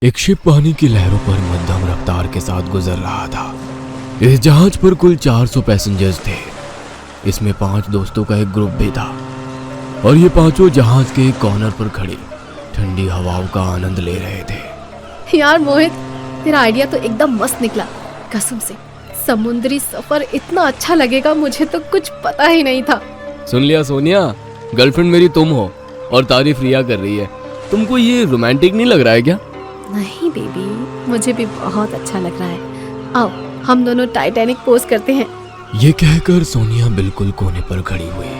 एक शिप पानी की लहरों पर मध्यम रफ्तार के साथ गुजर रहा था। इस जहाज पर कुल 400 पैसेंजर्स थे। इसमें 5 दोस्तों का एक ग्रुप भी था और ये पांचों जहाज के एक कॉर्नर पर खड़े ठंडी हवाओं का आनंद ले रहे थे। यार मोहित, तेरा आइडिया तो एकदम मस्त निकला। कसम से समुद्री सफर इतना अच्छा लगेगा, मुझे तो कुछ पता ही नहीं था। सुन लिया सोनिया, गर्लफ्रेंड मेरी तुम हो और तारीफ रिया कर रही है। तुमको ये रोमांटिक नहीं लग रहा है क्या? नहीं बेबी, मुझे भी बहुत अच्छा लग रहा है। आओ हम दोनों टाइटैनिक पोज करते हैं। ये कहकर सोनिया बिल्कुल कोने पर खड़ी हुई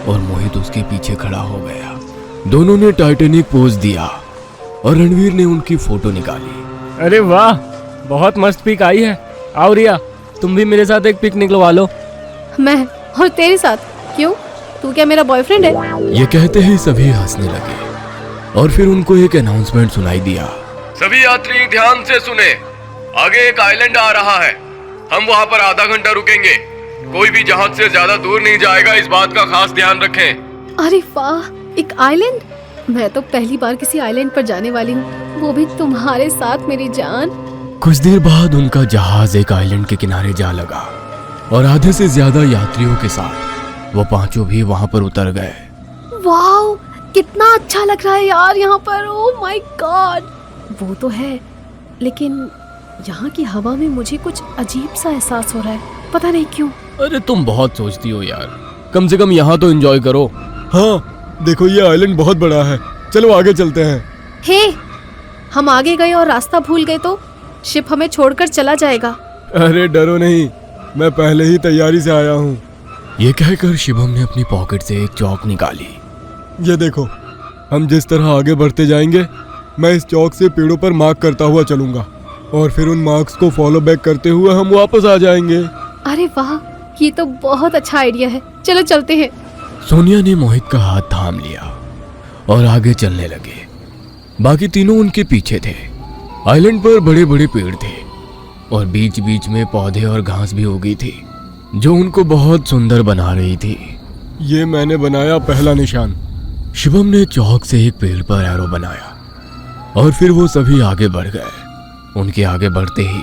और मोहित उसके पीछे खड़ा हो गया। दोनों ने टाइटैनिक पोज दिया और रणवीर ने उनकी फोटो निकाली। अरे वाह, बहुत मस्त पिक आई है। आओ रिया, तुम भी मेरे साथ एक पिक निकलवा लो। मैं और तेरे साथ? क्यों, तू क्या मेरा बॉयफ्रेंड है? ये कहते ही सभी हंसने लगे और फिर उनको एक अनाउंसमेंट सुनाई दिया। सभी यात्री ध्यान से सुने, आगे एक आइलैंड आ रहा है। हम वहाँ पर आधा घंटा रुकेंगे। कोई भी जहाज से ज्यादा दूर नहीं जाएगा, इस बात का खास ध्यान रखें। अरे वाह, एक आइलैंड! मैं तो पहली बार किसी आइलैंड पर जाने वाली हूँ, वो भी तुम्हारे साथ मेरी जान। कुछ देर बाद उनका जहाज एक आइलैंड के किनारे जा लगा और आधे से ज्यादा यात्रियों के साथ वो पांचों भी वहां पर उतर गए। वाह, कितना अच्छा लग रहा है यार यहाँ पर। Oh my God! वो तो है, लेकिन यहाँ की हवा में मुझे कुछ अजीब सा एहसास हो रहा है, पता नहीं क्यों। अरे तुम बहुत सोचती हो यार, कम से कम यहाँ तो एंजॉय करो। हाँ देखो, ये आइलैंड बहुत बड़ा है, चलो आगे चलते हैं। हे, हम आगे गए और रास्ता भूल गए तो शिप हमें छोड़कर चला जाएगा। अरे डरो नहीं, मैं पहले ही तैयारी से आया हूँ। ये कहकर शिवम ने अपनी पॉकेट से एक चौक निकाली। ये देखो, हम जिस तरह आगे बढ़ते जाएंगे, मैं इस चौक से पेड़ों पर मार्क करता हुआ चलूंगा और फिर उन मार्क्स को फॉलो बैक करते हुए हम वापस आ जाएंगे। अरे वाह, ये तो बहुत अच्छा आइडिया है, चलो चलते हैं। सोनिया ने मोहित का हाथ थाम लिया और आगे चलने लगे। बाकी तीनों उनके पीछे थे। आइलैंड पर बड़े बड़े पेड़ थे और बीच बीच में पौधे और घास भी उगी थी जो उनको बहुत सुंदर बना रही थी। ये मैंने बनाया पहला निशान। शिवम ने चौक से एक पेड़ पर एरो बनाया और फिर वो सभी आगे बढ़ गए। उनके आगे बढ़ते ही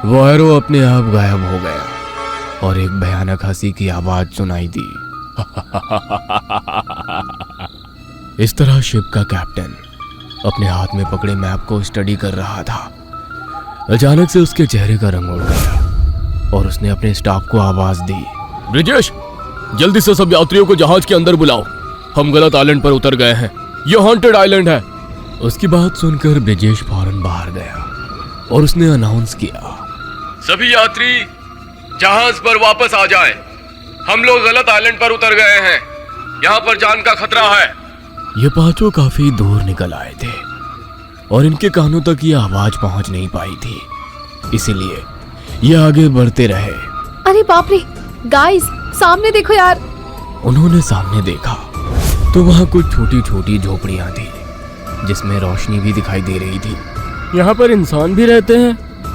वो एरो अपने आप गायब हो गया और एक भयानक हंसी की आवाज सुनाई दी। इस तरह शिप का कैप्टन अपने हाथ में पकड़े मैप को स्टडी कर रहा था। अचानक से उसके चेहरे का रंग उड़ गया और उसने अपने स्टाफ को आवाज दी, ब्रिजेश, जल्दी से सब यात्रियों को जहाज के अंदर बुलाओ, हम गलत आइलैंड पर उतर गए हैं, ये हॉन्टेड आइलैंड है। उसकी बात सुनकर ब्रिजेश फौरन बाहर गया और उसने अनाउंस किया, सभी यात्री जहाज पर वापस आ जाएं। हम लोग गलत आइलैंड पर उतर गए हैं, यहाँ पर जान का खतरा है। ये पांचों काफी दूर निकल आए थे और इनके कानों तक ये आवाज पहुंच नहीं पाई थी, इसीलिए ये आगे बढ़ते रहे। अरे बाप रे, गाइस सामने देखो यार। उन्होंने सामने देखा तो वहां कुछ छोटी छोटी झोपड़ियां थी जिसमें रोशनी भी दिखाई दे रही थी। यहाँ पर इंसान भी रहते हैं,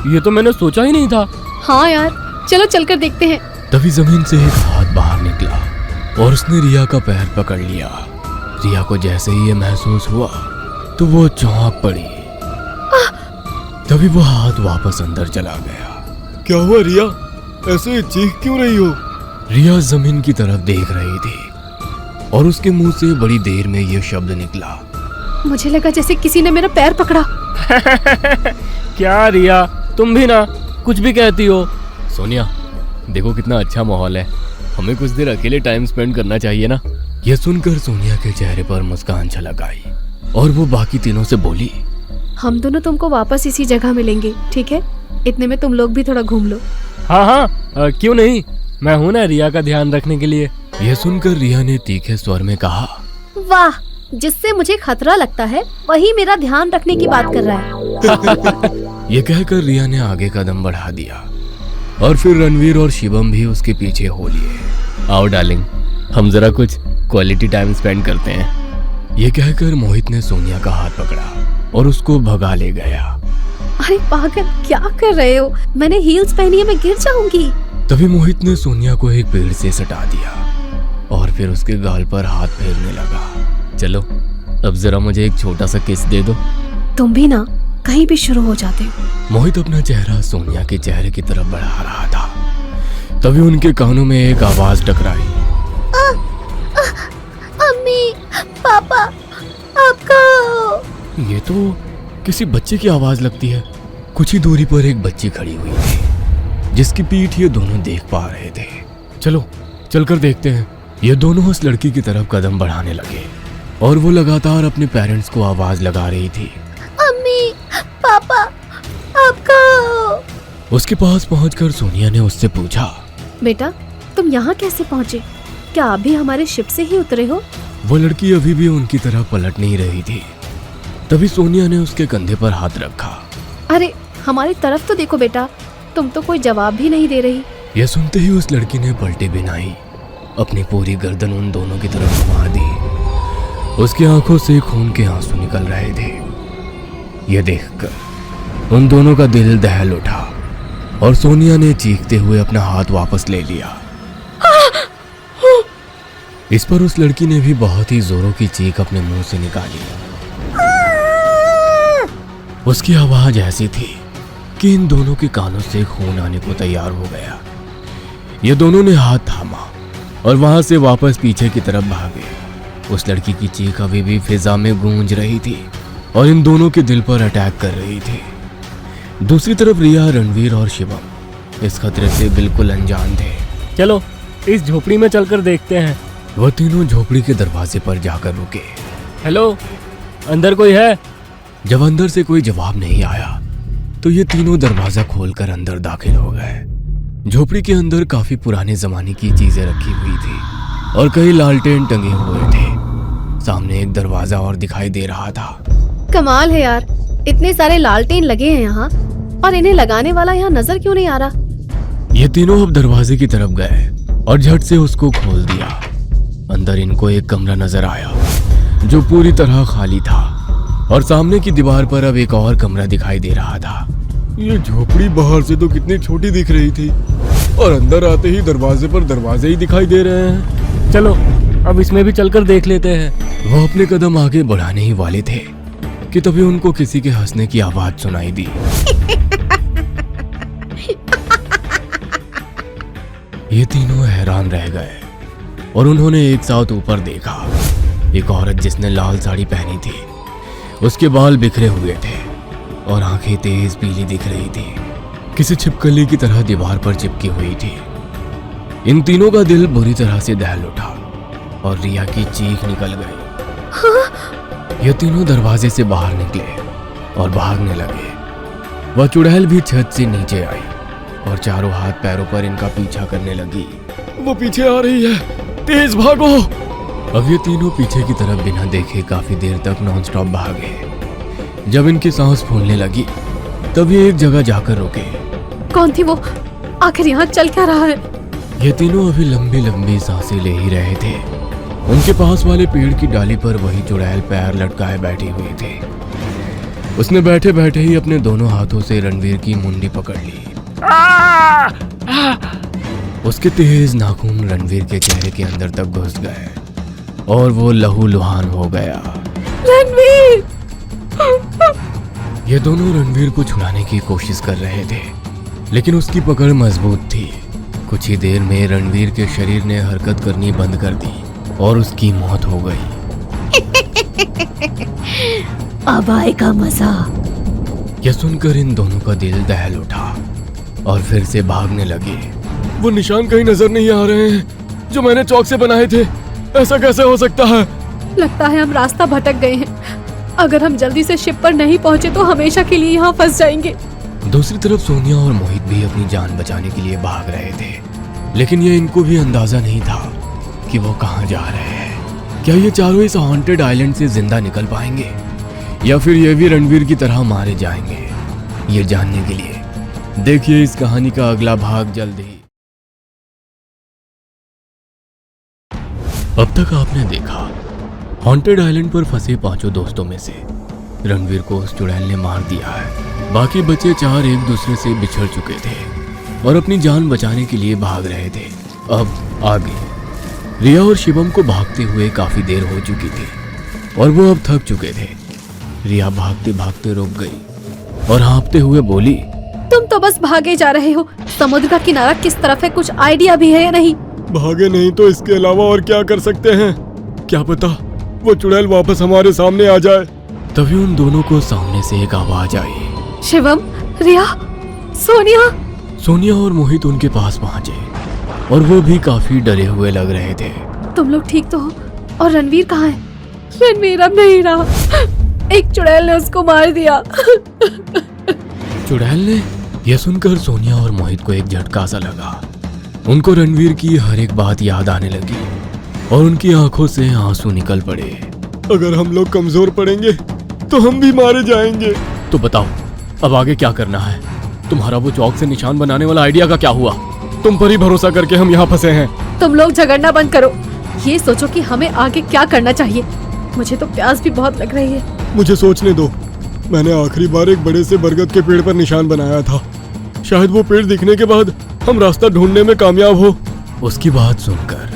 ये तो मैंने सोचा ही नहीं था। हाँ यार, चलो चलकर देखते हैं। तभी जमीन से एक हाथ बाहर निकला और उसने रिया का पैर पकड़ लिया। रिया को जैसे ही ये महसूस हुआ तो वो चौंक पड़ी। तभी वो हाथ वापस अंदर चला गया। क्या हुआ रिया, ऐसे चीख क्यों रही हो? रिया जमीन की तरफ देख रही थी और उसके मुंह से बड़ी देर में ये शब्द निकला, मुझे लगा जैसे किसी ने मेरा पैर पकड़ा। क्या रिया, तुम भी ना कुछ भी कहती हो। सोनिया देखो कितना अच्छा माहौल है, हमें कुछ देर अकेले टाइम स्पेंड करना चाहिए ना। यह सुनकर सोनिया के चेहरे पर मुस्कान झलक आई और वो बाकी तीनों से बोली, हम दोनों तुमको वापस इसी जगह मिलेंगे, ठीक है? इतने में तुम लोग भी थोड़ा घूम लो। हाँ हाँ, क्यों नहीं, मैं हूँ ना रिया का ध्यान रखने के लिए। यह सुनकर रिया ने तीखे स्वर में कहा, वाह, जिससे मुझे खतरा लगता है वही मेरा ध्यान रखने की बात कर रहा है। यह कहकर रिया ने आगे कदम बढ़ा दिया और फिर रणवीर और शिवम भी उसके पीछे हो लिए। आओ डार्लिंग, हम जरा कुछ क्वालिटी टाइम स्पेंड करते हैं। यह कहकर मोहित ने सोनिया का हाथ पकड़ा और उसको भगा ले गया। अरे पागल, क्या कर रहे हो? मैंने हील्स पहनी है, मैं गिर जाऊंगी। तभी मोहित ने सोनिया को एक पेड़ से सटा दिया और फिर उसके गाल पर हाथ फेरने लगा। चलो अब जरा मुझे एक छोटा सा किस दे दो। तुम भी ना कहीं भी शुरू हो जाते हो। मोहित अपना चेहरा सोनिया के चेहरे की तरफ बढ़ा रहा था। तभी उनके कानों में एक आवाज टकराई। अम्मी, पापा, आप कहाँ हो? ये तो किसी बच्चे की आवाज लगती है। कुछ ही दूरी पर एक बच्ची खड़ी हुई थी जिसकी पीठ ये दोनों देख पा रहे थे। चलो चलकर देखते हैं। ये दोनों उस लड़की की तरफ कदम बढ़ाने लगे और वो लगातार अपने पेरेंट्स को आवाज लगा रही थी। अम्मी, पापा, आप कहाँ हो? उसके पास पहुंचकर सोनिया ने उससे पूछा, बेटा, तुम यहाँ कैसे पहुँचे? क्या आप भी हमारे शिप से ही उतरे हो? वो लड़की अभी भी उनकी तरफ पलट नहीं रही थी। तभी सोनिया ने उसके कंधे पर हाथ रखा। अरे हमारी तरफ तो देखो बेटा, तुम तो कोई जवाब भी नहीं दे रही। यह सुनते ही उस लड़की ने पलटे बिना ही अपनी पूरी गर्दन उन दोनों की तरफ घुमा दी। उसकी आंखों से खून के आंसू निकल रहे थे। यह देखकर उन दोनों का दिल दहल उठा और सोनिया ने चीखते हुए अपना हाथ वापस ले लिया। इस पर उस लड़की ने भी बहुत ही जोरों की चीख अपने मुंह से निकाली। उसकी आवाज ऐसी थी कि इन दोनों के कानों से खून आने को तैयार हो गया। ये दोनों ने हाथ थामा और वहां से वापस पीछे की तरफ भागे। उस लड़की की चीख अभी भी फिजा में गूंज रही थी और इन दोनों के दिल पर अटैक कर रही थी। दूसरी तरफ रिया, रणवीर और शिवम इस खतरे से बिल्कुल अनजान थे। चलो इस झोपड़ी में चलकर देखते हैं। वह तीनों झोपड़ी के दरवाजे पर जाकर रुके। हेलो, अंदर कोई है? जब अंदर से कोई जवाब नहीं आया तो ये तीनों दरवाजा खोलकर अंदर दाखिल हो गए। झोपड़ी के अंदर काफी पुराने जमाने की चीजें रखी हुई थी और कई लालटेन टंगे हुए थे। सामने एक दरवाजा और दिखाई दे रहा था। कमाल है यार, इतने सारे लालटेन लगे हैं यहाँ और इन्हें लगाने वाला यहाँ नजर क्यों नहीं आ रहा? ये तीनों अब दरवाजे की तरफ गए और झट से उसको खोल दिया। अंदर इनको एक कमरा नजर आया जो पूरी तरह खाली था और सामने की दीवार पर अब एक और कमरा दिखाई दे रहा था। ये झोपड़ी बाहर से तो कितनी छोटी दिख रही थी और अंदर आते ही दरवाजे पर दरवाजे ही दिखाई दे रहे हैं। चलो अब इसमें भी चलकर देख लेते हैं। वो अपने कदम आगे बढ़ाने ही वाले थे कि तभी उनको किसी के हंसने की आवाज सुनाई दी। ये तीनों हैरान रह गए और उन्होंने एक साथ ऊपर देखा। एक औरत जिसने लाल साड़ी पहनी थी, उसके बाल बिखरे हुए थे और आंखें तेज पीली दिख रही थी, किसी छिपकली की तरह दीवार पर चिपकी हुई थी। इन तीनों का दिल बुरी तरह से दहल उठा और रिया की चीख निकल गई। ये तीनों दरवाजे से बाहर निकले और भागने लगे। वह चुड़ैल भी छत से नीचे आई और चारों हाथ पैरों पर इनका पीछा करने लगी। वो पीछे आ रही है, तेज भागो। अब ये तीनों पीछे की तरफ बिना देखे काफी देर तक नॉनस्टॉप भागे। जब इनकी सांस फूलने लगी तब ये एक जगह जाकर रुके। कौन थी वो? आखिर यहाँ चल क्या रहा है? ये तीनों अभी लंबी लंबी सांसें ले ही रहे थे। उनके पास वाले पेड़ की डाली पर वही चुड़ैल पैर लटकाए बैठी हुई थी। उसने बैठे बैठे ही अपने दोनों हाथों से रणवीर की मुंडी पकड़ ली। उसके तेज नाखून रणवीर के चेहरे के अंदर तक घुस गए और वो लहूलुहान हो गया। रणवीर! ये दोनों रणवीर को छुड़ाने की कोशिश कर रहे थे लेकिन उसकी पकड़ मजबूत थी। कुछ ही देर में रणवीर के शरीर ने हरकत करनी बंद कर दी और उसकी मौत हो गई। अब आएगा मजा। यह सुनकर इन दोनों का दिल दहल उठा और फिर से भागने लगे। वो निशान कहीं नजर नहीं आ रहे हैं जो मैंने चौक से बनाए थे। ऐसा कैसे हो सकता है? लगता है हम रास्ता भटक गए हैं। अगर हम जल्दी से शिप पर नहीं पहुंचे तो हमेशा के लिए यहाँ फंस जाएंगे। दूसरी तरफ सोनिया और मोहित भी अपनी जान बचाने के लिए भाग रहे थे लेकिन ये इनको भी अंदाजा नहीं था कि वो कहाँ जा रहे हैं। क्या ये चारों इस हॉन्टेड आइलैंड से जिंदा निकल पाएंगे या फिर ये भी रणवीर की तरह मारे जाएंगे? ये जानने के लिए देखिए इस कहानी का अगला भाग जल्द ही। अब तक आपने देखा हॉन्टेड आइलैंड पर फंसे पांचों दोस्तों में से रणवीर को उस चुड़ैल ने मार दिया है। बाकी बचे चार एक दूसरे से बिछड़ चुके थे और अपनी जान बचाने के लिए भाग रहे थे। अब आगे रिया और शिवम को भागते हुए काफी देर हो चुकी थी और वो अब थक चुके थे। रिया भागते भागते रुक गई और हाँफते हुए बोली, तुम तो बस भागे जा रहे हो। समुद्र का किनारा किस तरफ है, कुछ आइडिया भी है या नहीं? भागे नहीं तो इसके अलावा और क्या कर सकते हैं? क्या पता वो चुड़ैल वापस हमारे सामने आ जाए। तभी उन दोनों को सामने से एक आवाज आई। शिवम, रिया, सोनिया। सोनिया और मोहित उनके पास पहुंचे और वो भी काफी डरे हुए लग रहे थे। तुम लोग ठीक तो हो? और रणवीर कहाँ है? रणवीर अब नहीं रहा, एक चुड़ैल ने उसको मार दिया। चुड़ैल ने? यह सुनकर सोनिया और मोहित को एक झटका सा लगा। उनको रणवीर की हर एक बात याद आने लगी और उनकी आंखों से आंसू निकल पड़े। अगर हम लोग कमजोर पड़ेंगे तो हम भी मारे जाएंगे। तो बताओ अब आगे क्या करना है? तुम्हारा वो चौक से निशान बनाने वाला आइडिया का क्या हुआ? तुम पर ही भरोसा करके हम यहाँ फंसे हैं। तुम लोग झगड़ना बंद करो, ये सोचो कि हमें आगे क्या करना चाहिए। मुझे तो प्यास भी बहुत लग रही है। मुझे सोचने दो। मैंने आखिरी बार एक बड़े से बरगद के पेड़ पर निशान बनाया था। शायद वो पेड़ दिखने के बाद हम रास्ता ढूंढने में कामयाब हो। उसकी बात सुनकर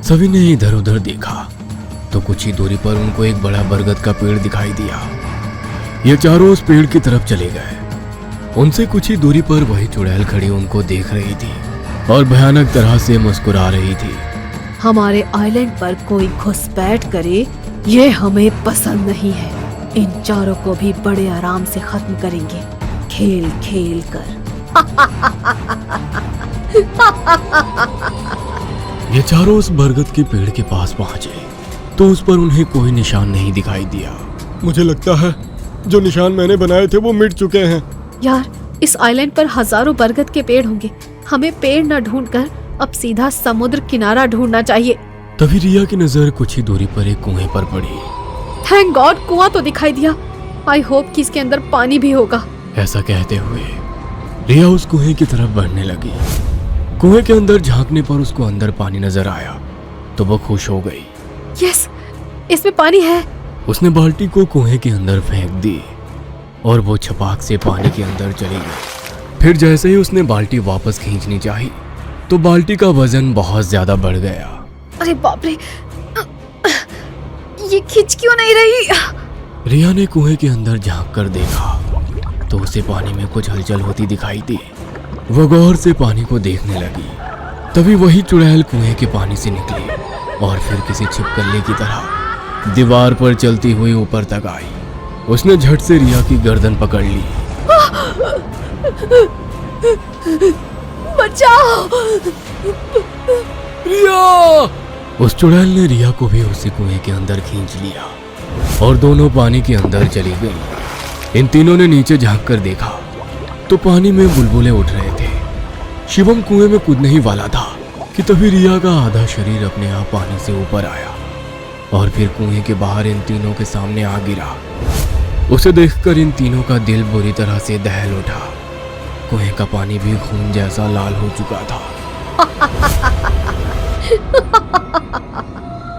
सभी ने इधर उधर देखा तो कुछ ही दूरी पर उनको एक बड़ा बरगद का पेड़ दिखाई दिया। ये चारों उस पेड़ की तरफ चले गए। उनसे कुछ ही दूरी पर वही चुड़ैल खड़ी उनको देख रही थी और भयानक तरह से मुस्कुरा रही थी। हमारे आइलैंड पर कोई घुसपैठ करे ये हमें पसंद नहीं है। इन चारों को भी बड़े आराम से खत्म करेंगे, खेल खेल कर। ये चारों उस बरगद के पेड़ के पास पहुंचे तो उस पर उन्हें कोई निशान नहीं दिखाई दिया। मुझे लगता है जो निशान मैंने बनाए थे वो मिट चुके हैं। यार, इस आइलैंड पर हजारों बरगद के पेड़ होंगे। हमें पेड़ न ढूंढकर अब सीधा समुद्र किनारा ढूंढना चाहिए। तभी रिया की नजर कुछ ही दूरी पर एक कुएं पर पड़ी। थैंक गॉड, कुआं तो दिखाई दिया। आई होप कि इसके अंदर पानी भी होगा। ऐसा कहते हुए रिया उस कुएं की तरफ बढ़ने लगी। कुएं के अंदर झांकने पर उसको अंदर पानी नजर आया तो वो खुश हो गई। यस, इसमें पानी है। उसने बाल्टी को कुएं के अंदर फेंक दी और वो छपाक से पानी के अंदर चली गई। फिर जैसे ही उसने बाल्टी वापस खींचनी चाही तो बाल्टी का वजन बहुत ज्यादा बढ़ गया। अरे बाप रे, ये खिंच क्यों नहीं रही? रिया ने कुएं के अंदर झांक कर देखा तो उसे पानी में कुछ हलचल होती दिखाई दी। वो गौर से पानी को देखने लगी। तभी वही चुड़ैल कुएं के पानी से निकली और फिर किसी छिपकली की तरह दीवार पर चलती हुई ऊपर तक आई। उसने झट से रिया की गर्दन पकड़ ली। बचाओ! रिया! उस चुड़ैल ने रिया को भी उसी कुएं के अंदर खींच लिया और दोनों पानी के अंदर चली गई। इन तीनों ने नीचे झांक कर देखा तो पानी में बुलबुले उठ रहे थे। शिवम कुएं में कूदने ही वाला था कि तभी रिया का आधा शरीर अपने आप पानी से ऊपर आया और फिर कुएं के बाहर इन तीनों के सामने आ गिरा। उसे देखकर इन तीनों का दिल बुरी तरह से दहल उठा। कुएं का पानी भी खून जैसा लाल हो चुका था।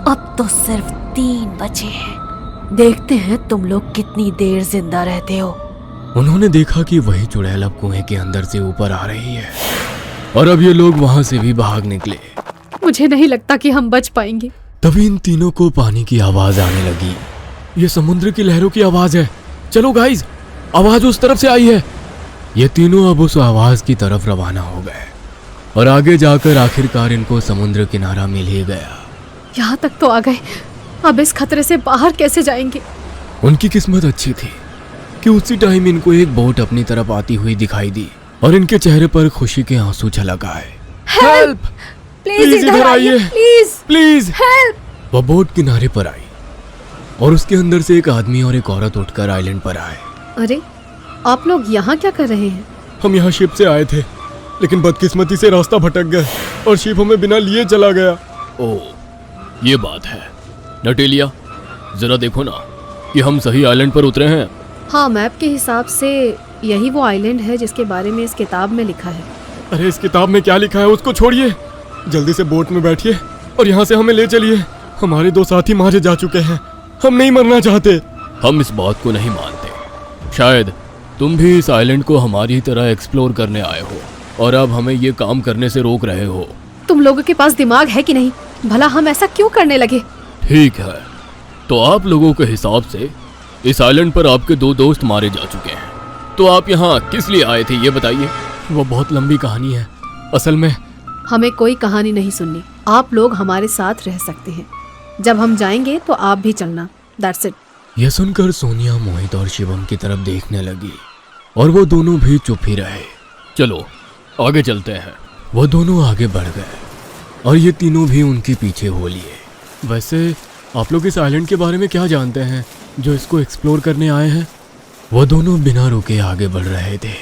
अब तो सिर्फ 3 बचे हैं। देखते हैं तुम लोग कितनी देर जिंदा रहते हो। उन्होंने देखा कि वही चुड़ैल अब कुएं के अंदर से ऊपर आ रही है और अब ये लोग वहां से भी भाग निकले। मुझे नहीं लगता कि हम बच पाएंगे। तभी इन तीनों को पानी की आवाज आने लगी। ये समुद्र की लहरों की आवाज है। चलो गाइस, आवाज उस तरफ से आई है। ये तीनों अब उस आवाज की तरफ रवाना हो गए और आगे जाकर आखिरकार इनको समुद्र किनारा मिल ही गया। यहाँ तक तो आ गए, अब इस खतरे से बाहर कैसे जाएंगे? उनकी किस्मत अच्छी थी कि उसी टाइम इनको एक बोट अपनी तरफ आती हुई दिखाई दी और इनके चेहरे पर खुशी के आंसू छलक आए। हेल्प! प्लीज इधर आइए, प्लीज प्लीज! हेल्प! वह बोट किनारे पर आई और उसके अंदर से एक आदमी और एक औरत उठकर आइलैंड पर आए। अरे, आप लोग यहाँ क्या कर रहे हैं? हम यहाँ शिप से आए थे लेकिन बदकिस्मती से रास्ता भटक गए और शिप हमें बिना लिए चला गया। ओह, ये बात है। नटेलिया, जरा देखो ना कि हम सही आइलैंड पर उतरे हैं। हाँ, मैप के हिसाब से यही वो आइलैंड है जिसके बारे में इस किताब में लिखा है। अरे इस किताब में क्या लिखा है उसको छोड़िए, जल्दी से बोट में बैठिए और यहाँ से हमें ले चलिए। हमारे 2 साथी मारे जा चुके हैं, हम नहीं मरना चाहते। हम इस बात को नहीं मानते। शायद तुम भी इस आइलैंड को हमारी तरह एक्सप्लोर करने आए हो और अब हमें ये काम करने से रोक रहे हो। तुम लोगों के पास दिमाग है कि नहीं? भला हम ऐसा क्यों करने लगे? ठीक है, तो आप लोगों के हिसाब से इस आइलैंड पर आपके 2 दोस्त मारे जा चुके हैं तो आप यहाँ किस लिए आए थे ये बताइए। वो बहुत लंबी कहानी है। असल में हमें कोई कहानी नहीं सुननी। आप लोग हमारे साथ रह सकते हैं। जब हम जाएंगे तो आप भी चलना। That's it. यह सुनकर सोनिया मोहित और शिवम की तरफ देखने लगी और वो दोनों भी चुप ही रहे। चलो आगे चलते हैं। वो दोनों आगे बढ़ गए और ये तीनों भी उनके पीछे हो लिए। वैसे आप लोग इस आइलैंड के बारे में क्या जानते हैं जो इसको एक्सप्लोर करने आए हैं? वो दोनों बिना रुके आगे बढ़ रहे थे।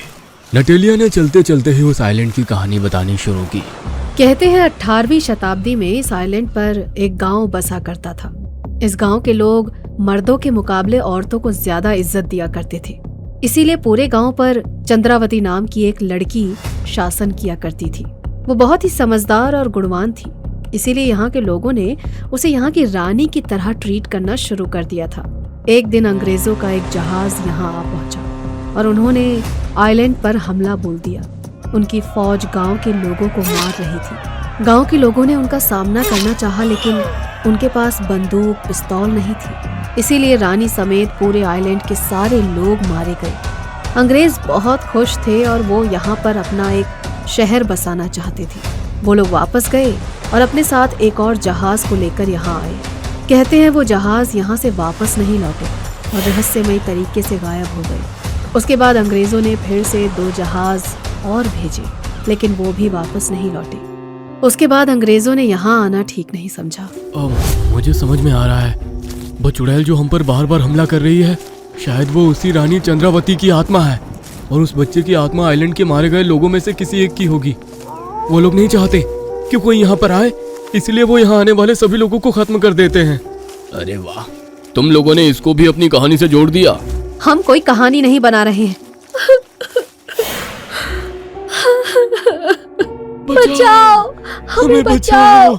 नटेलिया ने चलते चलते ही उस आइलैंड की कहानी बतानी शुरू की। कहते हैं 18वीं शताब्दी में इस आइलैंड पर एक गांव बसा करता था। इस गांव के लोग मर्दों के मुकाबले औरतों को ज्यादा इज्जत दिया करते थे। इसीलिए पूरे गांव पर चंद्रावती नाम की एक लड़की शासन किया करती थी। वो बहुत ही समझदार और गुणवान थी। इसीलिए यहाँ के लोगों ने उसे यहाँ की रानी की तरह ट्रीट करना शुरू कर दिया था। एक दिन अंग्रेजों का एक जहाज यहाँ आ पहुंचा और उन्होंने आइलैंड पर हमला बोल दिया। उनकी फौज गांव के लोगों को मार रही थी। गांव के लोगों ने उनका सामना करना चाहा, लेकिन उनके पास बंदूक पिस्तौल नहीं थी। इसीलिए रानी समेत पूरे आइलैंड के सारे लोग मारे गए। अंग्रेज बहुत खुश थे और वो यहाँ पर अपना एक शहर बसाना चाहते थे। वो लोग वापस गए और अपने साथ एक और जहाज को लेकर यहाँ आए। कहते हैं वो जहाज यहाँ से वापस नहीं लौटे और रहस्यमयी तरीके से गायब हो गए। उसके बाद अंग्रेजों ने फिर से 2 जहाज और भेजे, लेकिन वो भी वापस नहीं लौटे। उसके बाद अंग्रेजों ने यहाँ आना ठीक नहीं समझा। मुझे समझ में आ रहा है, वो चुड़ैल जो हम पर बार बार हमला कर रही है, शायद वो उसी रानी चंद्रावती की आत्मा है और उस बच्चे की आत्मा आइलैंड के मारे गए लोगों में से किसी एक की होगी। वो लोग नहीं चाहते कि कोई यहाँ पर आए, इसलिए वो यहाँ आने वाले सभी लोगों को खत्म कर देते हैं। अरे वाह, तुम लोगों ने इसको भी अपनी कहानी से जोड़ दिया। हम कोई कहानी नहीं बना रहे हैं। बचाओ, हमें बचाओ।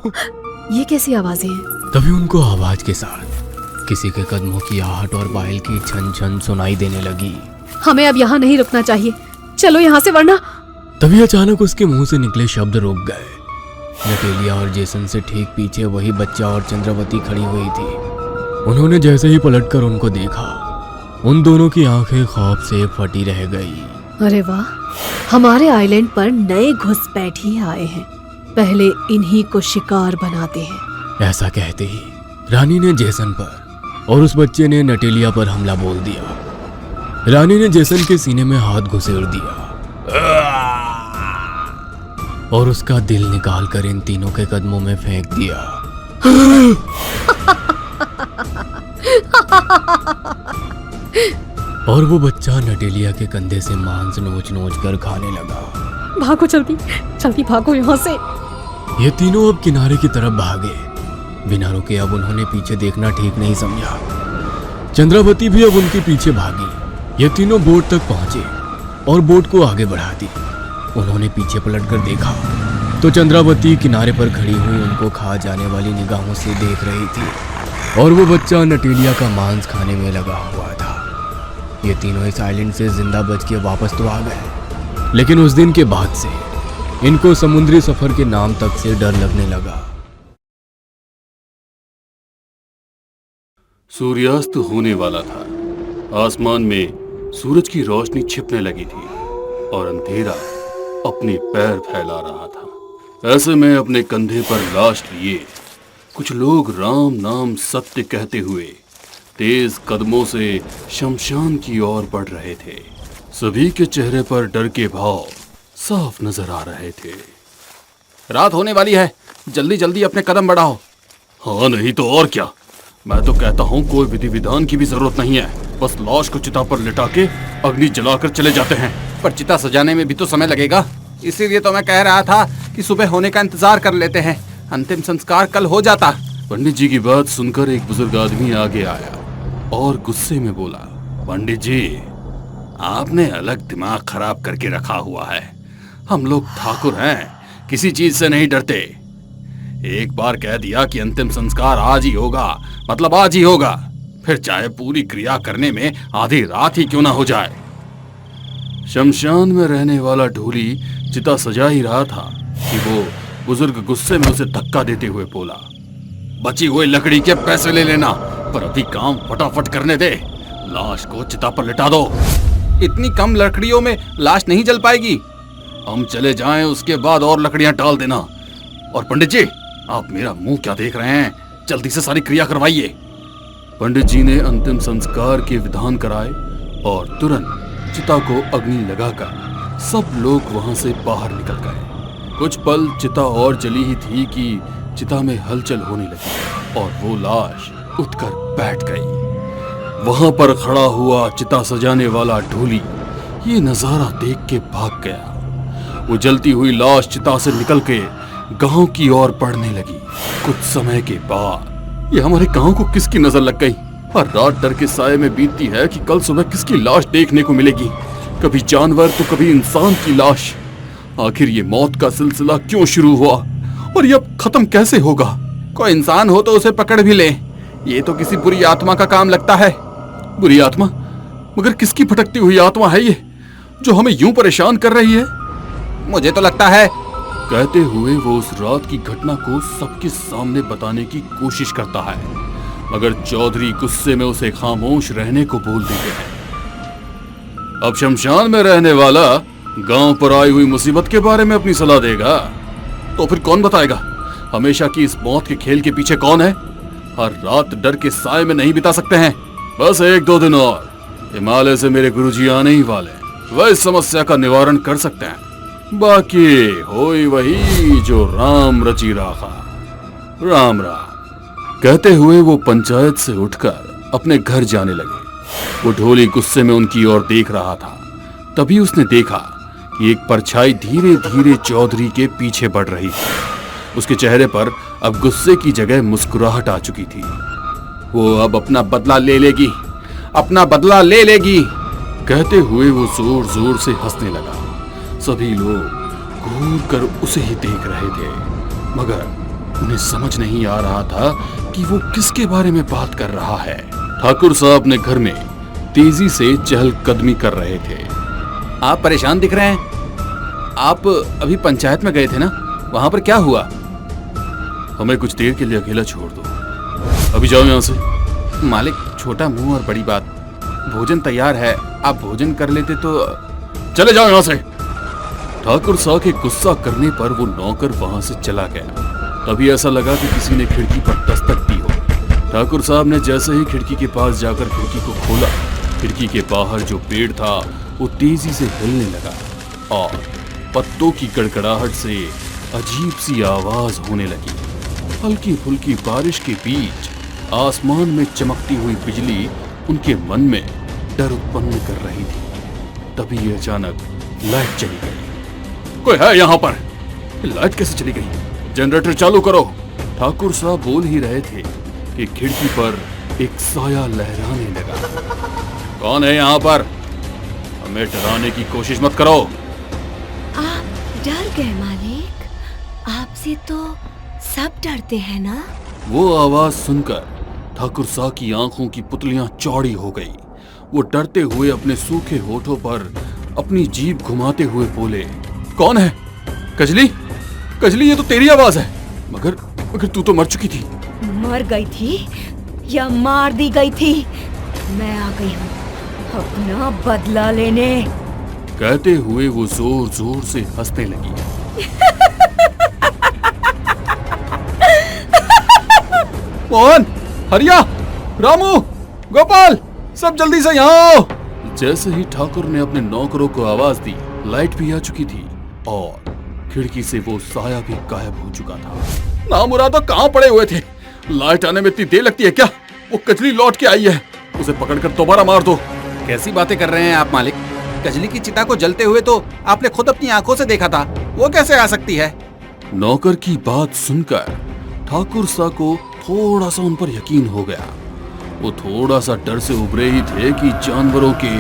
ये कैसी आवाजें हैं? तभी उनको आवाज के साथ किसी के कदमों की आहट और पायल की छन छन सुनाई देने लगी। हमें अब यहाँ नहीं रुकना चाहिए। चलो यहाँ से, वरना। तभी अचानक उसके मुंह से निकले शब्द रुक गए। नटेलिया और जेसन से ठीक पीछे वही बच्चा और चंद्रावती खड़ी हुई थी। उन्होंने जैसे ही पलटकर उनको देखा, उन दोनों की आंखें खौफ से फटी रह गई। अरे वाह, हमारे आइलैंड पर नए घुसपैठी आए हैं। पहले इन्हीं को शिकार बनाते हैं। ऐसा कहते ही रानी ने जेसन पर और उस बच्चे ने नटेलिया पर हमला बोल दिया। रानी ने जेसन के सीने में हाथ घुसेड़ दिया और उसका दिल निकालकर इन तीनों के कदमों में फेंक दिया। और वो बच्चा नटेलिया के कंधे से मांस नोच नोच कर खाने लगा। भागो, जल्दी जल्दी भागो यहाँ से। ये तीनों अब किनारे की तरफ भागे। बिना रुके अब उन्होंने पीछे देखना ठीक नहीं समझा। चंद्रावती भी अब उनके पीछे भागी। ये तीनों बोट तक पहुंचे और बोट को आगे बढ़ा दी। उन्होंने पीछे पलटकर देखा तो चंद्रावती किनारे पर खड़ी हुई उनको खा जाने वाली निगाहों से देख रही थी और वो बच्चा नटेलिया का मांस खाने में लगा हुआ था। ये तीनों इस आइलैंड से जिंदा बच के वापस तो आ गए, लेकिन उस दिन के बाद से इनको समुद्री सफर के नाम तक से डर लगने लगा। सूर्यास्त होने वाला था। आसमान में सूरज की रोशनी छिपने लगी थी और अंधेरा अपने पैर फैला रहा था। ऐसे में अपने कंधे पर लाश लिए कुछ लोग राम नाम सत्य कहते हुए तेज कदमों से शमशान की ओर बढ़ रहे थे। सभी के चेहरे पर डर के भाव साफ नजर आ रहे थे। रात होने वाली है, जल्दी जल्दी अपने कदम बढ़ाओ। हाँ, नहीं तो और क्या। मैं तो कहता हूँ कोई विधि विधान की भी जरूरत नहीं है, बस लाश को चिता पर लिटा के अग्नि जलाकर चले जाते हैं। पर चिता सजाने में भी तो समय लगेगा, इसीलिए तो मैं कह रहा था कि सुबह होने का इंतजार कर लेते हैं। अंतिम संस्कार कल हो जाता। पंडित जी की बात सुनकर एक बुजुर्ग आदमी आगे आया और गुस्से में बोला, पंडित जी, आपने अलग दिमाग खराब करके रखा हुआ है। हम लोग ठाकुर हैं, किसी चीज से नहीं डरते। एक बार कह दिया कि अंतिम संस्कार आज ही होगा, मतलब आज ही होगा, फिर चाहे पूरी क्रिया करने में आधी रात ही क्यों ना हो जाए। शमशान में रहने वाला ढोली चिता सजा ही रहा था कि वो बुजुर्ग गुस्से में उसे धक्का देते हुए बोला, बची हुई लकड़ी के पैसे ले लेना, पर अभी काम फटाफट करने दे। लाश को चिता पर लिटा दो। इतनी कम लकड़ियों में लाश नहीं जल पाएगी। हम चले जाएं, उसके बाद और लकड़ियां डाल देना। और पंडित जी, आप मेरा मुंह क्या देख रहे हैं? जल्दी से सारी क्रिया करवाइए। पंडित जी ने अंतिम संस्कार के विधान कराए और तुरंत चिता को अग्नि लगाकर सब लोग वहां से बाहर निकल गए। कुछ पल चिता और जली ही थी कि चिता में हलचल होने लगी और वो लाश उठकर बैठ गई। वहां पर खड़ा हुआ चिता सजाने वाला ढोली ये नजारा देख के भाग गया। वो जलती हुई लाश चिता से निकल के गांव की ओर बढ़ने लगी। कुछ समय के बाद ये हमारे गांव को किसकी नजर लग गई? हर रात डर के साए में बीतती है कि कल सुबह किसकी लाश देखने को मिलेगी। कभी जानवर तो कभी इंसान की लाश। आखिर ये मौत का सिलसिला क्यों शुरू हुआ और ये अब खत्म कैसे होगा? कोई इंसान हो तो उसे पकड़ भी ले। ये तो किसी बुरी आत्मा का काम लगता है। बुरी आत्मा? मगर किसकी भटकती हुई आत्मा है ये जो हमें यूं परेशान कर रही है? मुझे तो लगता है। कहते हुए वो उस रात की घटना को सबके सामने बताने की कोशिश करता है, मगर चौधरी गुस्से में उसे खामोश रहने को बोल देते हैं। अब शमशान में रहने वाला गांव पर आई हुई मुसीबत के बारे में अपनी सलाह देगा तो फिर कौन बताएगा हमेशा की इस मौत के खेल के पीछे कौन है? हर रात डर के साए में नहीं बिता सकते हैं। बस 1-2 दिन और हिमालय से मेरे गुरुजी आने ही वाले, वह इस समस्या का निवारण कर सकते हैं। बाकी होई वही जो राम रची राखा। राम राम। कहते हुए वो पंचायत से उठकर अपने घर जाने लगे। वो ढोली गुस्से में उनकी ओर देख रहा था। तभी उसने देखा कि एक परछाई धीरे धीरे चौधरी के पीछे बढ़ रही थी। उसके चेहरे पर अब गुस्से की जगह मुस्कुराहट आ चुकी थी। वो अब अपना बदला ले लेगी, अपना बदला ले लेगी। कहते हुए वो जोर जोर से हंसने लगा। सभी लोग घूर कर उसे ही देख रहे थे, मगर उन्हें समझ नहीं आ रहा था कि वो किसके बारे में बात कर रहा है। ठाकुर साहब अपने घर में तेजी से चहलकदमी कर रहे थे। आप परेशान दिख रहे हैं। आप अभी पंचायत में गए थे ना, वहां पर क्या हुआ? हमें कुछ देर के लिए अकेला छोड़ दो, अभी जाओ यहाँ से। मालिक, छोटा मुंह और बड़ी बात। भोजन तैयार है, आप भोजन कर लेते तो। चले जाओ यहाँ से। ठाकुर साहब के गुस्सा करने पर वो नौकर वहां से चला गया। तभी ऐसा लगा कि किसी ने खिड़की पर दस्तक दी हो। ठाकुर साहब ने जैसे ही खिड़की के पास जाकर खिड़की को खोला, खिड़की के बाहर जो पेड़ था वो तेजी से हिलने लगा और पत्तों की गड़गड़ाहट से अजीब सी आवाज होने लगी। हल्की फुल्की बारिश के बीच आसमान में चमकती हुई बिजली उनके मन में डर उत्पन्न कर रही थी। तभी अचानक लाइट चली गई। कोई है यहाँ पर? लाइट कैसे चली गई? जनरेटर चालू करो। ठाकुर साहब बोल ही रहे थे कि खिड़की पर एक साया लहराने लगा। कौन है यहाँ पर? हमें डराने की कोशिश मत करो। आप डर गए मालिक? आपसे तो सब डरते हैं ना? वो आवाज सुनकर ठाकुर साहब की आंखों की पुतलियां चौड़ी हो गई। वो डरते हुए अपने सूखे होठों पर अपनी जीभ घुमाते हुए बोले, कौन है? कजली? कजली, ये तो तेरी आवाज है। मगर तू तो मर चुकी थी। मर गई थी या मार दी गई थी? मैं आ गई हूँ अपना बदला लेने। कहते हुए वो जोर जोर से हंसने लगी। मोहन, हरिया, रामू, गोपाल, सब जल्दी से यहाँ आओ। जैसे ही ठाकुर ने अपने नौकरों को आवाज दी, लाइट भी आ चुकी थी और खिड़की से वो साया भी गायब हो चुका था। नामुरादा कहाँ पड़े हुए थे? लाइट आने में इतनी देर लगती है क्या? वो कजली लौट के आई है, उसे पकड़कर दोबारा मार दो। कैसी बातें कर रहे हैं आप मालिक? कजली की चिता को जलते हुए तो आपने खुद अपनी आंखों से देखा था, वो कैसे आ सकती है? नौकर की बात सुनकर ठाकुर सा को थोड़ा सा उन पर यकीन हो गया। वो थोड़ा सा डर से उभरे ही थे कि जानवरों के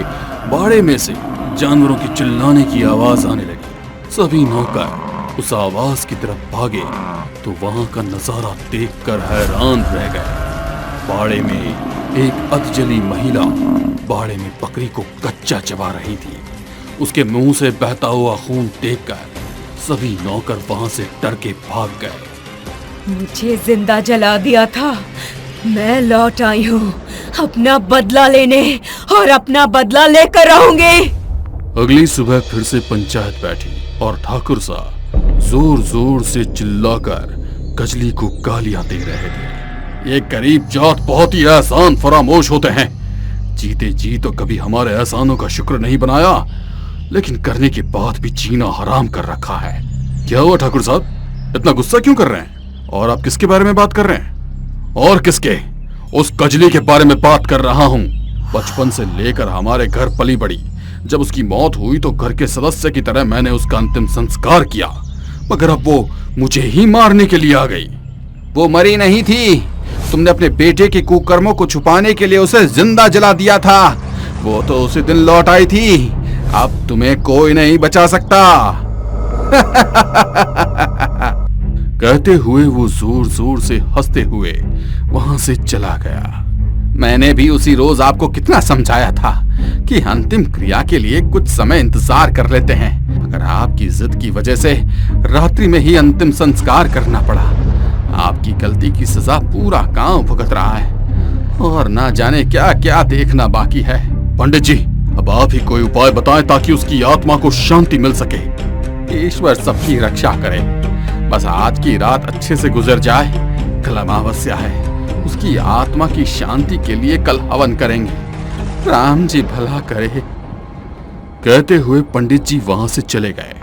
बाड़े में से जानवरों के चिल्लाने की आवाज आने लगी। सभी नौकर उस आवाज की तरफ भागे तो वहां का नजारा देखकर हैरान रह गए। बाड़े में एक अधजली महिला बाड़े में बकरी को कच्चा चबा रही थी। उसके मुंह से बहता हुआ खून देखकर सभी नौकर वहां से डर के भाग गए। मुझे जिंदा जला दिया था, मैं लौट आई हूँ अपना बदला लेने और अपना बदला लेकर रहूंगी। अगली सुबह फिर से पंचायत बैठी और ठाकुर साहब जोर जोर से चिल्लाकर कजली को गालियां दे रहे थे। ये गरीब जात बहुत ही एहसान फरामोश होते हैं। जीते जी तो कभी हमारे एहसानों का शुक्र नहीं बनाया, लेकिन करने के बाद भी जीना हराम कर रखा है। क्या हुआ ठाकुर साहब, इतना गुस्सा क्यों कर रहे हैं? और आप किसके बारे में बात कर रहे हैं? और किसके? उस कजली के बारे में बात कर रहा हूँ। बचपन से लेकर हमारे घर पली बड़ी। जब उसकी मौत हुई तो घर के सदस्य की तरह मैंने उसका अंतिम संस्कार किया, मगर अब वो मुझे ही मारने के लिए आ गई। वो मरी नहीं थी, तुमने अपने बेटे के कुकर्मों को छुपाने के लिए उसे जिंदा जला दिया था। वो तो उसी दिन लौट आई थी। अब तुम्हें कोई नहीं बचा सकता। कहते हुए वो जोर जोर से हंसते हुए वहां से चला गया। मैंने भी उसी रोज आपको कितना समझाया था कि अंतिम क्रिया के लिए कुछ समय इंतजार कर लेते हैं, मगर आपकी जिद की वजह से रात्रि में ही अंतिम संस्कार करना पड़ा। आपकी गलती की सजा पूरा गांव भुगत रहा है और ना जाने क्या क्या देखना बाकी है। पंडित जी, अब आप ही कोई उपाय बताएं ताकि उसकी आत्मा को शांति मिल सके। ईश्वर सबकी रक्षा करे। बस आज की रात अच्छे से गुजर जाए। कल अमावस्या है, उसकी आत्मा की शांति के लिए कल हवन करेंगे। राम जी भला करे। कहते हुए पंडित जी वहां से चले गए।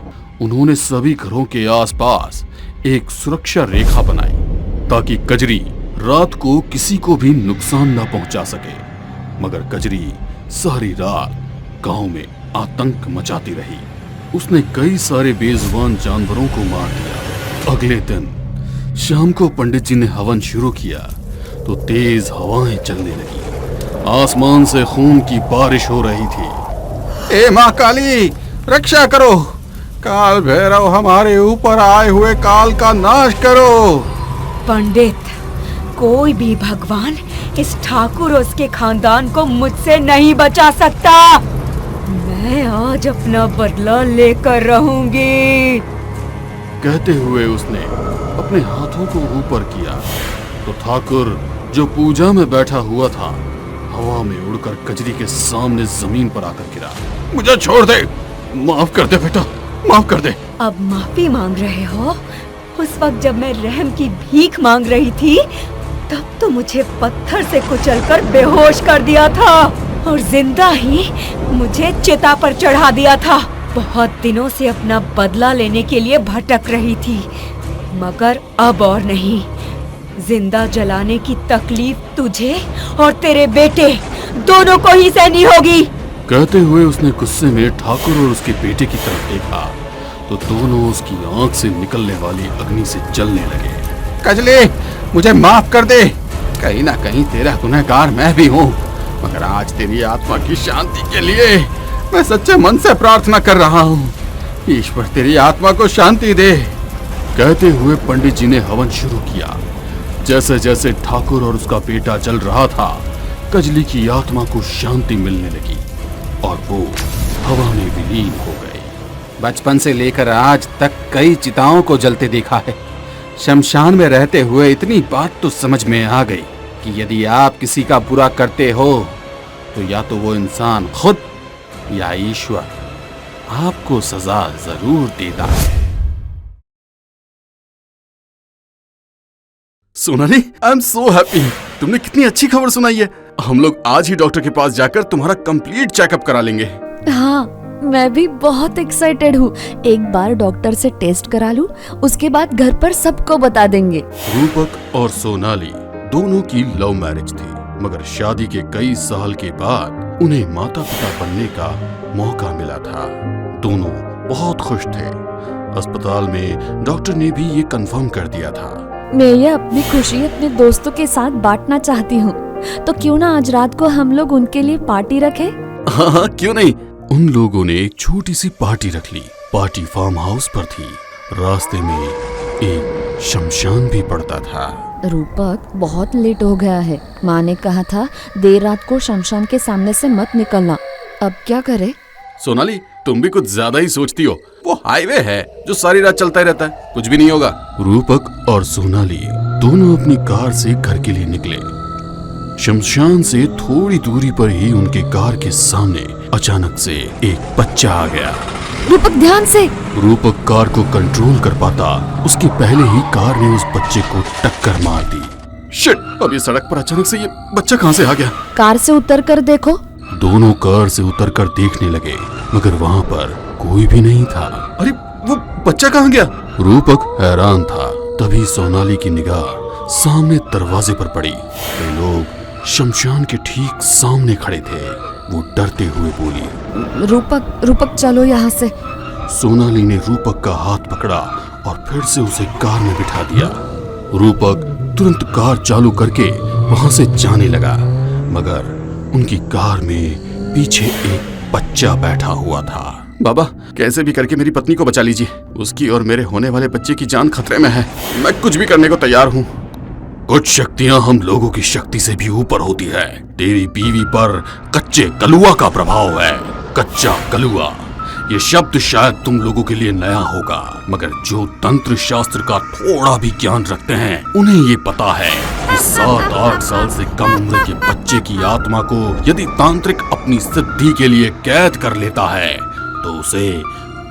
उन्होंने सभी घरों के आसपास एक सुरक्षा रेखा बनाई ताकि कजरी रात को किसी को भी नुकसान न पहुंचा सके। मगर कजरी सारी रात गांव में आतंक मचाती रही। उसने कई सारे बेजुबान जानवरों को मार दिया। अगले दिन शाम को पंडित जी ने हवन शुरू किया तो तेज हवाएं चलने लगी। आसमान से खून की बारिश हो रही थी। ए माँ काली, रक्षा करो। काल भैरव, हमारे ऊपर आए हुए काल का नाश करो। पंडित, कोई भी भगवान इस ठाकुर और उसके खानदान को मुझसे नहीं बचा सकता। मैं आज अपना बदला लेकर रहूंगी। कहते हुए उसने अपने हाथों को ऊपर किया तो ठाकुर जो पूजा में बैठा हुआ था हवा में उड़कर कजरी के सामने जमीन पर आकर गिरा। मुझे छोड़ दे। माफ कर दे बेटा, माफ कर दे। अब माफी मांग रहे हो? उस वक्त जब मैं रहम की भीख मांग रही थी तब तो मुझे पत्थर से कुचलकर बेहोश कर दिया था और जिंदा ही मुझे चिता पर चढ़ा दिया था। बहुत दिनों से अपना बदला लेने के लिए भटक रही थी, मगर अब और नहीं। जिंदा जलाने की तकलीफ तुझे और तेरे बेटे दोनों को ही सहनी होगी। कहते हुए उसने गुस्से में ठाकुर और उसके बेटे की तरफ देखा तो दोनों उसकी आंख से निकलने वाली अग्नि से जलने लगे। कजली, मुझे माफ कर दे। कहीं ना कहीं तेरा गुनहगार मैं भी हूँ, मगर आज तेरी आत्मा की शांति के लिए मैं सच्चे मन से प्रार्थना कर रहा हूँ। ईश्वर तेरी आत्मा को शांति दे। कहते हुए पंडित जी ने हवन शुरू किया। जैसे जैसे ठाकुर और उसका बेटा जल रहा था, कजली की आत्मा को शांति मिलने लगी और वो हवा में विलीन हो गई। बचपन से लेकर आज तक कई चिताओं को जलते देखा है। शमशान में रहते हुए इतनी बात तो समझ में आ गई कि यदि आप किसी का बुरा करते हो तो या तो वो इंसान खुद या ईश्वर आपको सजा जरूर देता है। Sonali, I am so happy. तुमने कितनी अच्छी खबर सुनाई है। हम लोग आज ही डॉक्टर के पास जाकर तुम्हारा कंप्लीट चेकअप करा लेंगे। हाँ, मैं भी बहुत एक्साइटेड हूँ। एक बार डॉक्टर से टेस्ट करा लूँ, उसके बाद घर पर सबको बता देंगे। रूपक और सोनाली दोनों की लव मैरिज थी, मगर शादी के कई साल के बाद उन्हें माता पिता बनने का मौका मिला था। दोनों बहुत खुश थे। अस्पताल में डॉक्टर ने भी ये कंफर्म कर दिया था। मैं ये अपनी खुशी अपने दोस्तों के साथ बांटना चाहती हूँ, तो क्यों ना आज रात को हम लोग उनके लिए पार्टी रखें? हाँ, क्यों नहीं। उन लोगों ने एक छोटी सी पार्टी रख ली। पार्टी फार्म हाउस पर थी। रास्ते में एक शमशान भी पड़ता था। रूपक, बहुत लेट हो गया है। माँ ने कहा था देर रात को शमशान के सामने से मत निकलना। अब क्या करे? सोनाली, तुम भी कुछ ज्यादा ही सोचती हो। वो हाईवे है जो सारी रात चलता ही रहता है, कुछ भी नहीं होगा। रूपक और सोनाली दोनों अपनी कार से घर के लिए निकले। शमशान से थोड़ी दूरी पर ही उनके कार के सामने अचानक से एक बच्चा आ गया। रूपक ध्यान से। रूपक कार को कंट्रोल कर पाता उसके पहले ही कार ने उस बच्चे को टक्कर मार दी। शिट! अब ये सड़क पर अचानक से ये बच्चा कहां से आ गया? कार से उतर कर देखो। दोनों कार से उतरकर देखने लगे, मगर वहां पर कोई भी नहीं था। अरे वो बच्चा कहां गया? रूपक हैरान था। तभी सोनाली की निगाह सामने दरवाजे पर पड़ी। वे लोग शमशान के ठीक सामने खड़े थे। वो डरते हुए बोली, रूपक चलो यहाँ से। सोनाली ने रूपक का हाथ पकड़ा और फिर से उसे कार में बिठा दिया। रूपक तुरंत कार चालू करके वहां से जाने लगा, मगर उनकी कार में पीछे एक बच्चा बैठा हुआ था। बाबा, कैसे भी करके मेरी पत्नी को बचा लीजिए। उसकी और मेरे होने वाले बच्चे की जान खतरे में है। मैं कुछ भी करने को तैयार हूँ। कुछ शक्तियाँ हम लोगों की शक्ति से भी ऊपर होती है। तेरी बीवी पर कच्चे कलुआ का प्रभाव है। कच्चा कलुआ, ये शब्द शायद तुम लोगों के लिए नया होगा, मगर जो तंत्र शास्त्र का थोड़ा भी ज्ञान रखते हैं उन्हें ये पता है कि 7-8 साल से कम उम्र के बच्चे की आत्मा को यदि तांत्रिक अपनी सिद्धि के लिए कैद कर लेता है तो उसे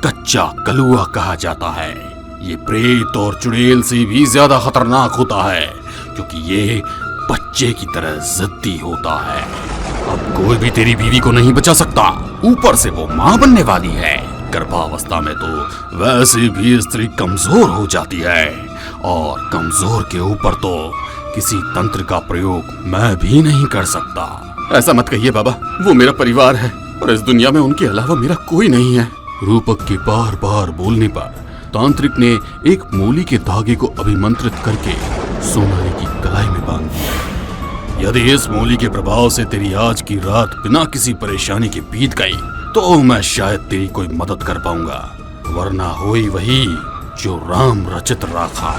कच्चा कलुआ कहा जाता है। ये प्रेत और चुड़ैल से भी ज्यादा खतरनाक होता है, क्योंकि ये बच्चे की तरह जिद्दी होता है। अब कोई भी तेरी बीवी को नहीं बचा सकता। ऊपर से वो माँ बनने वाली है। गर्भावस्था में तो वैसे भी स्त्री कमजोर हो जाती है, और कमजोर के ऊपर तो किसी तंत्र का प्रयोग मैं भी नहीं कर सकता। ऐसा मत कहिए बाबा, वो मेरा परिवार है और इस दुनिया में उनके अलावा मेरा कोई नहीं है। रूपक के बार बार बोलने पर तांत्रिक ने एक मूली के धागे को अभिमंत्रित करके सोनाली की कलाई में बांध दिया। यदि इस मूली के प्रभाव से तेरी आज की रात बिना किसी परेशानी के बीत गई तो मैं शायद तेरी कोई मदद कर पाऊंगा, वरना होई वही जो राम रचित राखा।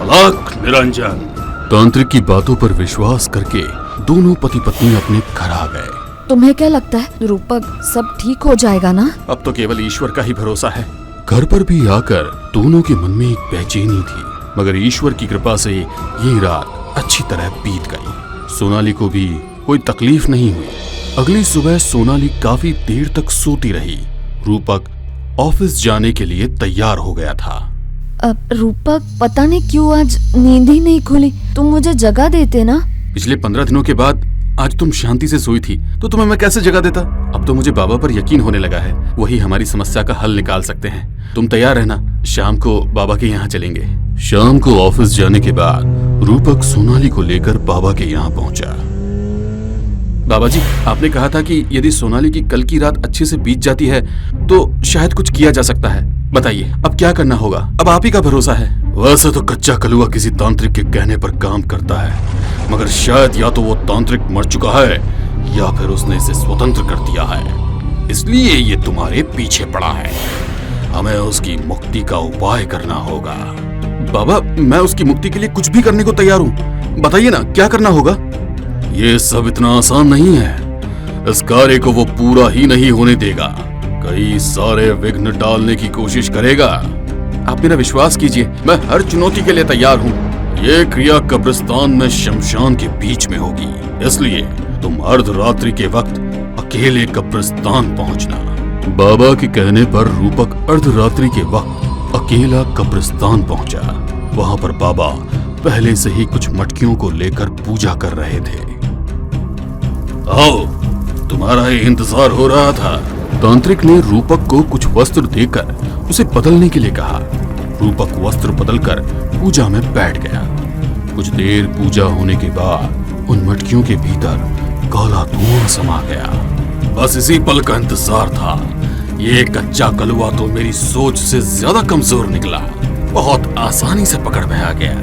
अलख निरंजन। तांत्रिक की बातों पर विश्वास करके दोनों पति पत्नी अपने घर आ गए। तुम्हें क्या लगता है रूपक, सब ठीक हो जाएगा ना? अब तो केवल ईश्वर का ही भरोसा है। घर पर भी आकर दोनों के मन में एक बेचैनी थी, मगर ईश्वर की कृपा से ये रात अच्छी तरह बीत गई। सोनाली को भी कोई तकलीफ नहीं हुई। अगली सुबह सोनाली काफी देर तक सोती रही। रूपक ऑफिस जाने के लिए तैयार हो गया था। अब रूपक, पता नहीं क्यों आज नींद ही नहीं खुली। तुम मुझे जगा देते ना। पिछले 15 दिनों के बाद आज तुम शांति से सोई थी तो तुम्हें मैं कैसे जगा देता। अब तो मुझे बाबा पर यकीन होने लगा है, वही हमारी समस्या का हल निकाल सकते हैं। तुम तैयार रहना, शाम को बाबा के यहाँ चलेंगे। शाम को ऑफिस जाने के बाद रूपक सोनाली को लेकर बाबा के यहाँ पहुंचा। बाबा जी, आपने कहा था कि यदि सोनाली की कल की रात अच्छे से बीत जाती है तो शायद कुछ किया जा सकता है। बताइए अब क्या करना होगा? अब आप ही का भरोसा है। वैसे तो कच्चा कलुआ किसी तांत्रिक के कहने पर काम करता है, मगर शायद या तो वो तांत्रिक मर चुका है या फिर उसने इसे स्वतंत्र कर दिया है, इसलिए ये तुम्हारे पीछे पड़ा है। हमें उसकी मुक्ति का उपाय करना होगा। बाबा, मैं उसकी मुक्ति के लिए कुछ भी करने को तैयार हूँ। बताइए ना, क्या करना होगा? ये सब इतना आसान नहीं है। इस कार्य को वो पूरा ही नहीं होने देगा, कई सारे विघ्न डालने की कोशिश करेगा। आप मेरा विश्वास कीजिए, मैं हर चुनौती के लिए तैयार हूँ। ये क्रिया कब्रिस्तान में शमशान के बीच में होगी, इसलिए तुम अर्धरात्रि के वक्त अकेले कब्रिस्तान पहुँचना। बाबा के कहने पर रूपक अर्धरात्रि के वक्त अकेला कब्रिस्तान पहुँचा। वहाँ पर बाबा पहले से ही कुछ मटकियों को लेकर पूजा कर रहे थे। आओ, तुम्हारा ही इंतजार हो रहा था। तांत्रिक ने रूपक को कुछ वस्त्र देकर उसे बदलने के लिए कहा। रूपक वस्त्र बदलकर पूजा में बैठ गया। कुछ देर पूजा होने के बाद उन मटकियों के भीतर काला धुआं समा गया। बस इसी पल का इंतजार था। ये कच्चा कलुआ तो मेरी सोच से ज्यादा कमजोर निकला, बहुत आसानी से पकड़ में आ गया।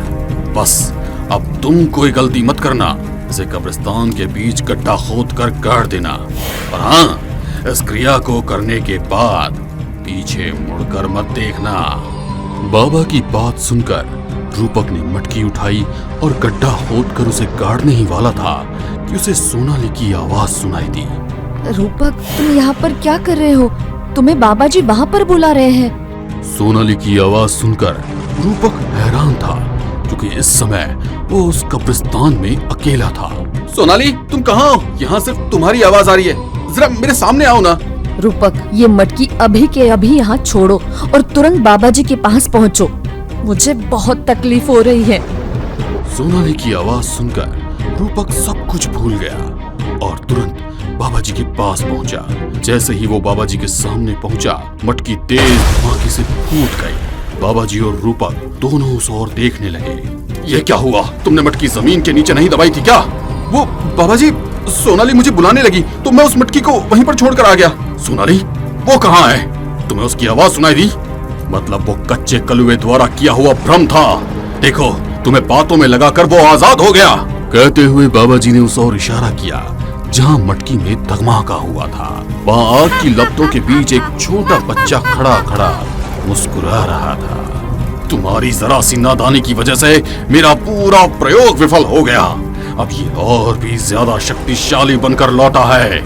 बस अब तुम कोई गलती मत करना, इसे कब्रिस्तान के बीच गड्ढा खोद कर गाड़ देना, और हाँ, इस क्रिया को करने के बाद पीछे मुड़कर मत देखना। बाबा की बात सुनकर रूपक ने मटकी उठाई और गड्ढा खोदकर उसे गाड़ने ही वाला था कि उसे सोनाली की आवाज सुनाई दी। रूपक, तुम यहाँ पर क्या कर रहे हो? तुम्हें बाबा जी वहाँ पर बुला रहे हैं। सोनाली की आवाज सुनकर रूपक हैरान था, क्योंकि इस समय वो उस कब्रिस्तान में अकेला था। सोनाली, तुम कहाँ हो? यहाँ सिर्फ तुम्हारी आवाज आ रही है। जरा मेरे सामने आओ ना। रूपक, ये मटकी अभी के अभी यहाँ छोड़ो और तुरंत बाबा जी के पास पहुँचो। मुझे बहुत तकलीफ हो रही है। सोनाली की आवाज सुनकर रूपक सब कुछ भूल गया और तुरंत बाबा जी के पास पहुंचा। जैसे ही वो बाबा जी के सामने पहुंचा, मटकी तेज धमाके से फूट गई। बाबा जी और रूपक दोनों उस ओर देखने लगे। ये क्या हुआ? तुमने मटकी जमीन के नीचे नहीं दबाई थी क्या? वो बाबा जी, सोनाली मुझे बुलाने लगी तो मैं उस मटकी को वहीं पर छोड़कर आ गया। सोनाली, वो कहाँ है? तुम्हें उसकी आवाज सुनाई दी? मतलब वो कच्चे कलुए द्वारा किया हुआ भ्रम था। देखो, तुम्हें बातों में लगाकर वो आजाद हो गया। कहते हुए बाबा जी ने उस ओर इशारा किया जहाँ मटकी में धमाका हुआ था। वहाँ आग की लपटों के बीच एक छोटा बच्चा खड़ा खड़ा मुस्कुरा रहा था। तुम्हारी जरा सी नादानी की वजह से मेरा पूरा प्रयोग विफल हो गया। अब ये और भी ज्यादा शक्तिशाली बनकर लौटा है।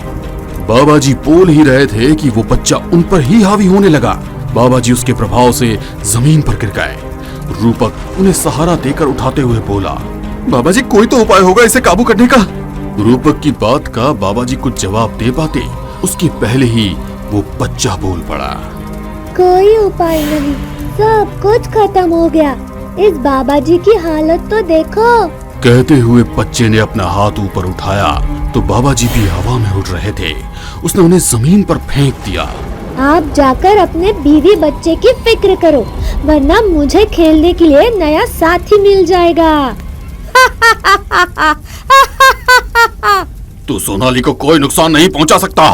बाबा जी बोल ही रहे थे कि वो बच्चा उन पर ही हावी होने लगा। बाबा जी उसके प्रभाव से जमीन पर गिर गए। रूपक उन्हें सहारा देकर उठाते हुए बोला, बाबा जी, कोई तो उपाय होगा इसे काबू करने का। रूपक की बात का बाबा जी कुछ जवाब दे पाते उसके पहले ही वो बच्चा बोल पड़ा, कोई उपाय नहीं, सब कुछ खत्म हो गया। इस बाबा जी की हालत तो देखो। कहते हुए बच्चे ने अपना हाथ ऊपर उठाया तो बाबा जी भी हवा में उड़ रहे थे। उसने उन्हें जमीन पर फेंक दिया। आप जाकर अपने बीवी बच्चे की फिक्र करो, वरना मुझे खेलने के लिए नया साथी मिल जाएगा। तू सोनाली को कोई नुकसान नहीं पहुंचा सकता।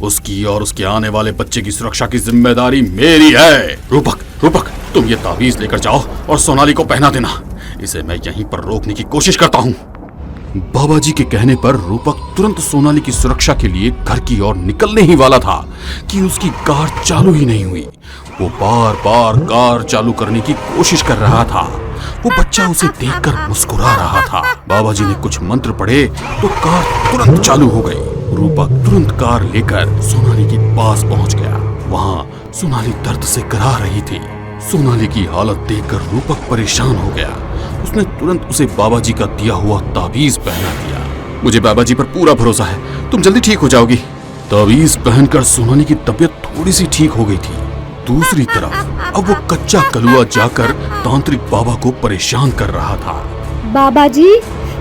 उसकी और उसके आने वाले बच्चे की सुरक्षा की जिम्मेदारी मेरी है। रूपक, तुम ये ताबीज लेकर जाओ और सोनाली को पहना देना। इसे मैं यहीं पर रोकने की कोशिश करता हूँ। बाबा जी के कहने पर रूपक तुरंत सोनाली की सुरक्षा के लिए घर की ओर निकलने ही वाला था कि उसकी कार चालू ही नहीं हुई। वो बार बार कार चालू करने की कोशिश कर रहा था। वो बच्चा उसे देखकर मुस्कुरा रहा था। बाबा जी ने कुछ मंत्र पढ़े तो कार तुरंत चालू हो गई। रूपक तुरंत कार लेकर सोनाली के पास पहुंच गया। वहाँ सोनाली दर्द से कराह रही थी। सोनाली की हालत देखकर रूपक परेशान हो गया। उसने तुरंत उसे बाबा जी का दिया हुआ ताबीज पहना दिया। मुझे बाबा जी पर पूरा भरोसा है, तुम जल्दी ठीक हो जाओगी। ताबीज पहनकर सोनाली की तबीयत थोड़ी सी ठीक हो गई थी। दूसरी तरफ अब वो कच्चा कलुआ जाकर तांत्रिक बाबा को परेशान कर रहा था। बाबा जी,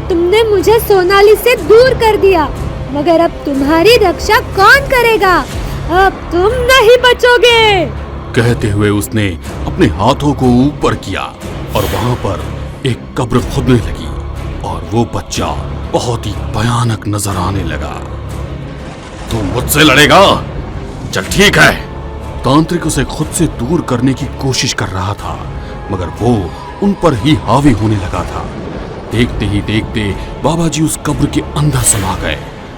तुमने मुझे सोनाली से दूर कर दिया, मगर अब तुम्हारी रक्षा कौन करेगा? अब तुम नहीं बचोगे। कहते हुए उसने अपने हाथों को ऊपर किया और वहां पर एक कब्र खुदने लगी और वो बच्चा बहुत ही भयानक नजर आने लगा। तू मुझसे लड़ेगा? चल ठीक है। तांत्रिक उसे खुद से दूर करने की कोशिश कर रहा था, मगर वो उन पर ही हावी होने लगा था। देखते ही देखते बाबा जी उस कब्र के अंदर समा गए,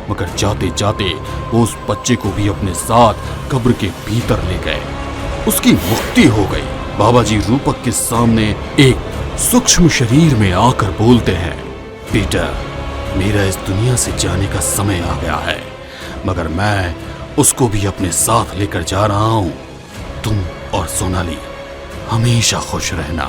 मगर जाते जाते वो उस बच्चे को भी अपने साथ कब्र के भीतर ले गए। उसकी मुक्ति हो गई। बाबा जी रूपक के सामने एक सूक्ष्म शरीर में आकर बोलते हैं, बेटा, मेरा इस दुनिया से जाने का समय आ गया है, मगर मैं उसको भी अपने साथ लेकर जा रहा हूं। तुम और सोनाली हमेशा खुश रहना।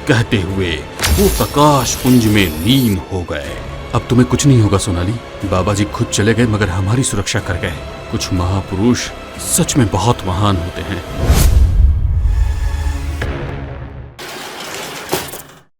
कहते हुए वो प्रकाश पुंज में लीन हो गए। अब तुम्हें कुछ नहीं होगा सोनाली। बाबा जी खुद चले गए मगर हमारी सुरक्षा कर गए। कुछ महापुरुष सच में बहुत महान होते हैं।